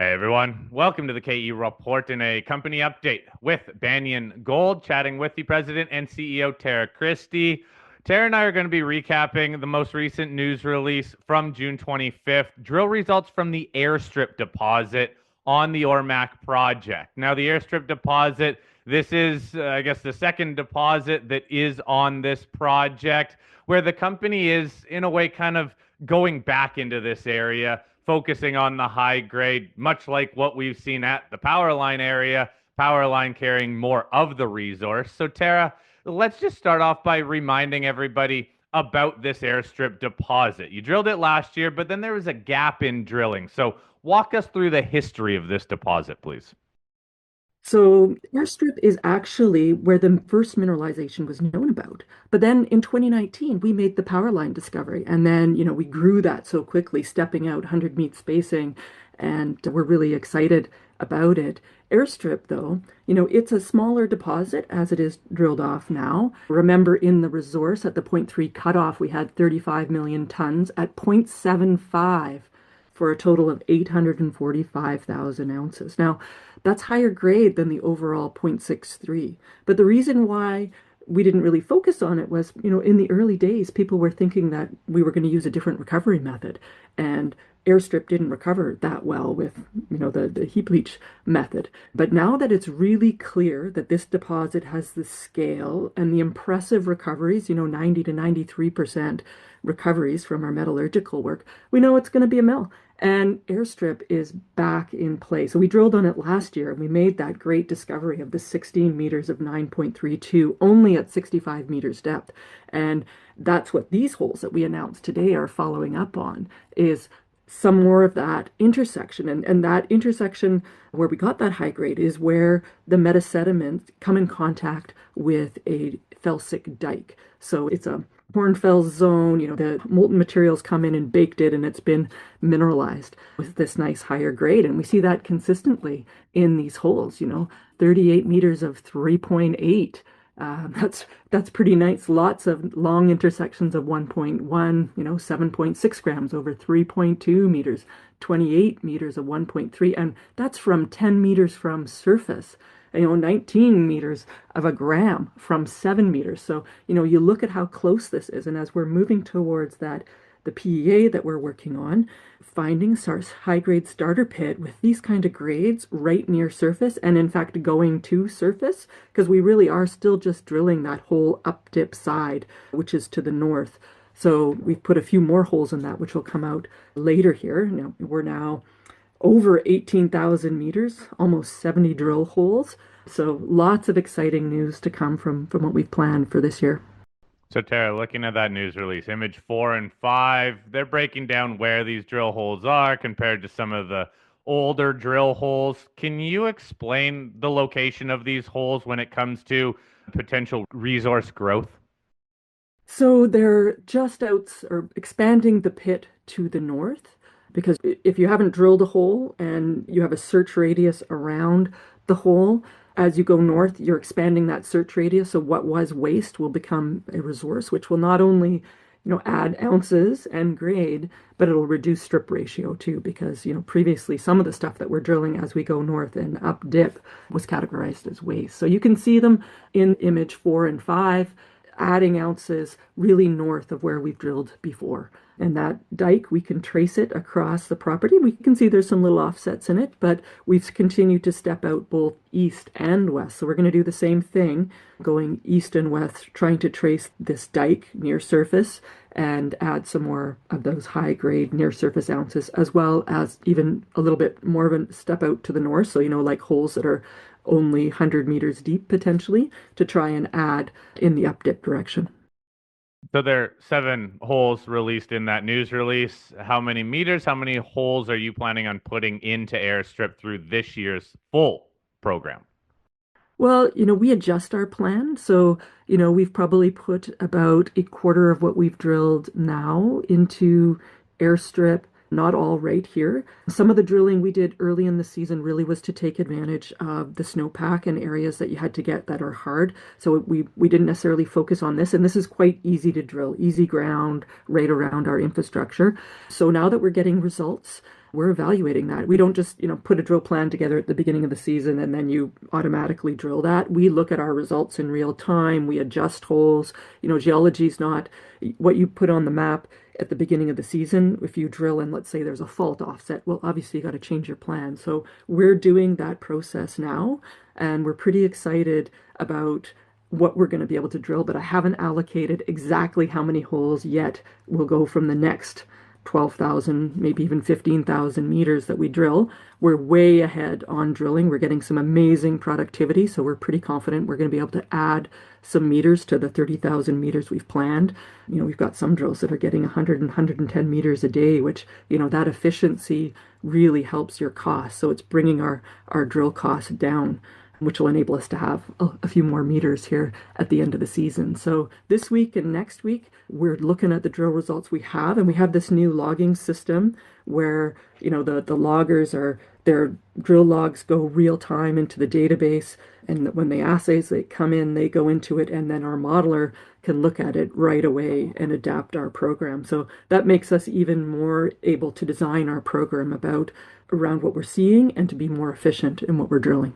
Hey everyone, welcome to the KE Report and a company update with Banyan Gold, chatting with the president and CEO Tara Christie. Tara and I are going to be recapping the most recent news release from June 25th, drill results from the Airstrip Deposit on the AurMac project. Now, the Airstrip Deposit, this is, I guess, the second deposit that is on this project, where the company is, in a way, kind of going back into this area, focusing on the high grade, much like what we've seen at the Powerline area, Powerline carrying more of the resource. So, Tara, let's just start off by reminding everybody about this Airstrip deposit. You drilled it last year, but then there was a gap in drilling. So, walk us through the history of this deposit, please. So airstrip is actually where the first mineralization was known about. But then in 2019, we made the Powerline discovery. And then, we grew that so quickly, stepping out 100-meter spacing. And we're really excited about it. Airstrip, though, it's a smaller deposit as it is drilled off now. Remember, in the resource at the zero point 0.3 cutoff, we had 35 million tons at 0.75 for a total of 845,000 ounces. Now, that's higher grade than the overall 0.63. But the reason why we didn't really focus on it was, in the early days, people were thinking that we were going to use a different recovery method. And airstrip didn't recover that well with, the heap leach method. But now that it's really clear that this deposit has the scale and the impressive recoveries, 90 to 93% recoveries from our metallurgical work, we know it's going to be a mill. And airstrip is back in play. So we drilled on it last year and we made that great discovery of the 16 meters of 9.32 only at 65 meters depth. And that's what these holes that we announced today are following up on, is some more of that intersection. And that intersection where we got that high grade is where the metasediments come in contact with a felsic dyke. So it's a hornfels zone, the molten materials come in and baked it, and it's been mineralized with this nice higher grade. And we see that consistently in these holes, 38 meters of 3.8. That's pretty nice. Lots of long intersections of 1.1, 7.6 grams over 3.2 meters, 28 meters of 1.3, and that's from 10 meters from surface. 19 meters of a gram from 7 meters. So, you look at how close this is. And as we're moving towards that, the PEA that we're working on, finding high-grade starter pit with these kind of grades right near surface, and in fact going to surface, because we really are still just drilling that whole up dip side, which is to the north. So we've put a few more holes in that, which will come out later here. We're now over 18,000 meters, almost 70 drill holes. So lots of exciting news to come from what we've planned for this year. So, Tara, looking at that news release, image 4 and 5, they're breaking down where these drill holes are compared to some of the older drill holes. Can you explain the location of these holes when it comes to potential resource growth? So they're just out or expanding the pit to the north, because if you haven't drilled a hole and you have a search radius around the hole, as you go north, you're expanding that search radius. So what was waste will become a resource, which will not only, add ounces and grade, but it'll reduce strip ratio too, because, previously some of the stuff that we're drilling as we go north and up dip was categorized as waste. So you can see them in image 4 and 5, adding ounces really north of where we've drilled before. And that dike, we can trace it across the property. We can see there's some little offsets in it, but we've continued to step out both east and west. So we're going to do the same thing, going east and west, trying to trace this dike near surface and add some more of those high grade near surface ounces, as well as even a little bit more of a step out to the north. So, like holes that are only 100 meters deep potentially, to try and add in the up dip direction. So there are 7 holes released in that news release. How many meters, how many holes are you planning on putting into Airstrip through this year's full program? Well, we adjust our plan. So, we've probably put about a quarter of what we've drilled now into Airstrip, not all right here. Some of the drilling we did early in the season really was to take advantage of the snowpack and areas that you had to get that are hard. So we didn't necessarily focus on this. And this is quite easy to drill, easy ground right around our infrastructure. So now that we're getting results, we're evaluating that. We don't just, put a drill plan together at the beginning of the season and then you automatically drill that. We look at our results in real time. We adjust holes. Geology is not what you put on the map at the beginning of the season. If you drill and let's say there's a fault offset, well, obviously you got to change your plan. So we're doing that process now, and we're pretty excited about what we're going to be able to drill, but I haven't allocated exactly how many holes yet will go from the next 12,000, maybe even 15,000 meters that we drill. We're way ahead on drilling. We're getting some amazing productivity, so we're pretty confident we're going to be able to add some meters to the 30,000 meters we've planned. We've got some drills that are getting 100 and 110 meters a day, which, that efficiency really helps your cost. So it's bringing our drill costs down, which will enable us to have a few more meters here at the end of the season. So this week and next week, we're looking at the drill results we have, and we have this new logging system where, the loggers their drill logs go real time into the database. And when the assays, they come in, they go into it, and then our modeler can look at it right away and adapt our program. So that makes us even more able to design our program around what we're seeing and to be more efficient in what we're drilling.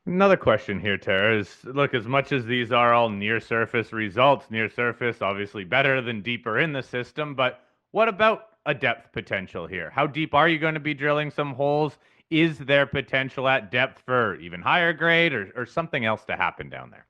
Another question here, Tara, is look, as much as these are all near surface results, near surface obviously better than deeper in the system, but what about a depth potential here? How deep are you going to be drilling some holes? Is there potential at depth for even higher grade or something else to happen down there?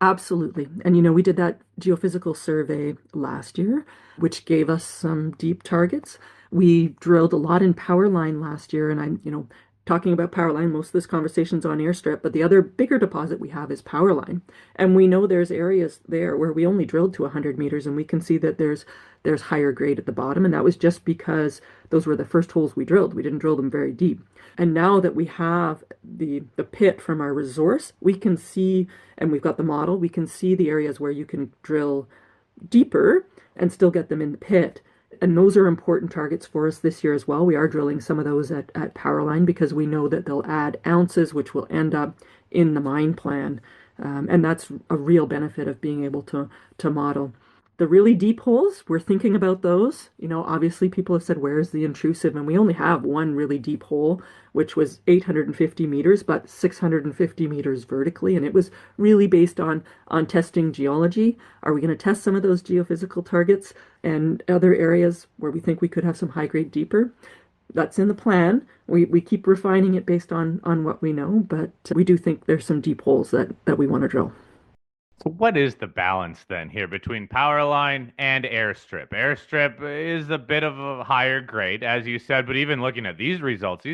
Absolutely. And we did that geophysical survey last year, which gave us some deep targets. We drilled a lot in Powerline last year, and I'm talking about Powerline, most of this conversation's on Airstrip, but the other bigger deposit we have is Powerline. And we know there's areas there where we only drilled to 100 meters, and we can see that there's higher grade at the bottom, and that was just because those were the first holes we drilled. We didn't drill them very deep. And now that we have the pit from our resource, we can see, and we've got the model, we can see the areas where you can drill deeper and still get them in the pit. And those are important targets for us this year as well. We are drilling some of those at Powerline because we know that they'll add ounces, which will end up in the mine plan. And that's a real benefit of being able to model. The really deep holes, we're thinking about those. Obviously people have said, where's the intrusive? And we only have one really deep hole, which was 850 meters, but 650 meters vertically. And it was really based on testing geology. Are we going to test some of those geophysical targets and other areas where we think we could have some high grade deeper? That's in the plan. We keep refining it based on what we know, but we do think there's some deep holes that we want to drill. So what is the balance then here between Powerline and Airstrip? Airstrip is a bit of a higher grade, as you said, but even looking at these results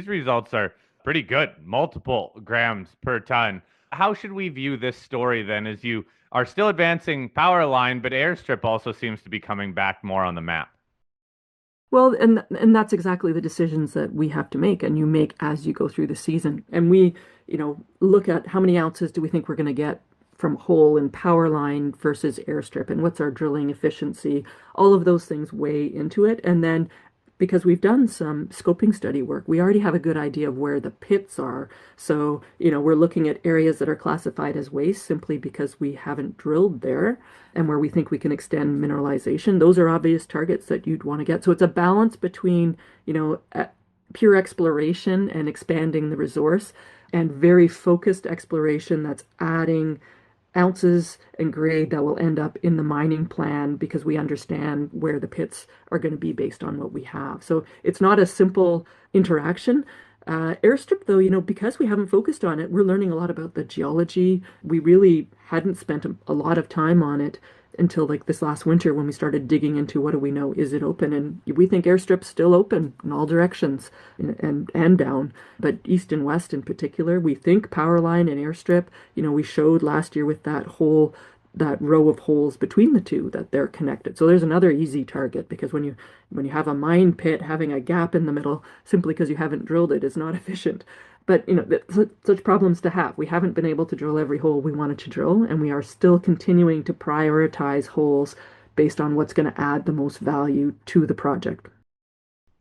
are pretty good, multiple grams per ton. How should we view this story then as you are still advancing Powerline, but Airstrip also seems to be coming back more on the map? Well, and that's exactly the decisions that we have to make, and you make as you go through the season. And we, look at how many ounces do we think we're going to get from hole and Powerline versus Airstrip, and what's our drilling efficiency. All of those things weigh into it. And then because we've done some scoping study work, we already have a good idea of where the pits are. So, we're looking at areas that are classified as waste simply because we haven't drilled there and where we think we can extend mineralization. Those are obvious targets that you'd want to get. So it's a balance between, pure exploration and expanding the resource and very focused exploration that's adding ounces and grade that will end up in the mining plan because we understand where the pits are going to be based on what we have. So it's not a simple interaction. Airstrip, though, because we haven't focused on it, we're learning a lot about the geology. We really hadn't spent a lot of time on it until like this last winter when we started digging into what do we know, is it open? And we think Airstrip's still open in all directions and down, but east and west in particular. We think Powerline and Airstrip, we showed last year with that row of holes between the two that they're connected. So there's another easy target because when you have a mine pit, having a gap in the middle simply because you haven't drilled it is not efficient. But such problems to have. We haven't been able to drill every hole we wanted to drill, and we are still continuing to prioritize holes based on what's going to add the most value to the project.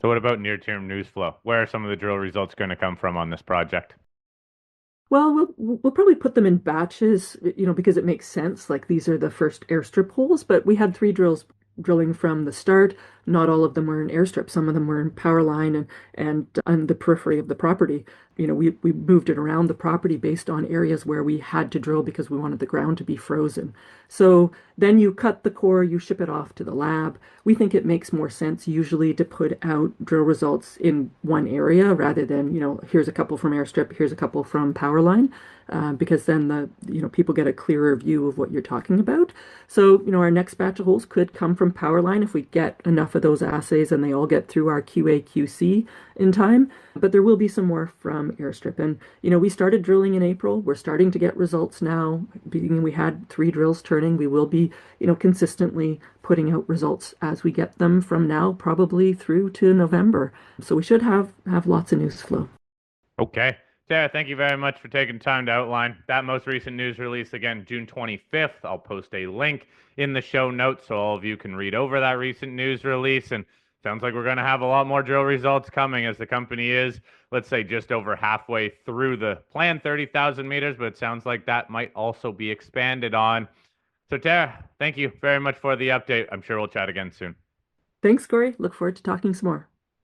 So what about near-term news flow? Where are some of the drill results going to come from on this project? Well, we'll probably put them in batches, because it makes sense. Like these are the first Airstrip holes, but we had 3 drills drilling from the start. not all of them were in Airstrip. Some of them were in Powerline and on the periphery of the property. We moved it around the property based on areas where we had to drill because we wanted the ground to be frozen. So then you cut the core, you ship it off to the lab. We think it makes more sense usually to put out drill results in one area rather than, here's a couple from Airstrip, here's a couple from Powerline, because then people get a clearer view of what you're talking about. So, our next batch of holes could come from Powerline if we get enough of those assays and they all get through our QA/QC in time. But there will be some more from Airstrip. And, we started drilling in April. We're starting to get results now. Being we had 3 drills turning, we will be, consistently putting out results as we get them from now, probably through to November. So we should have lots of news flow. Okay. Tara, thank you very much for taking time to outline that most recent news release. Again, June 25th. I'll post a link in the show notes so all of you can read over that recent news release. And sounds like we're going to have a lot more drill results coming as the company is, let's say, just over halfway through the planned 30,000 meters, but it sounds like that might also be expanded on. So, Tara, thank you very much for the update. I'm sure we'll chat again soon. Thanks, Corey. Look forward to talking some more.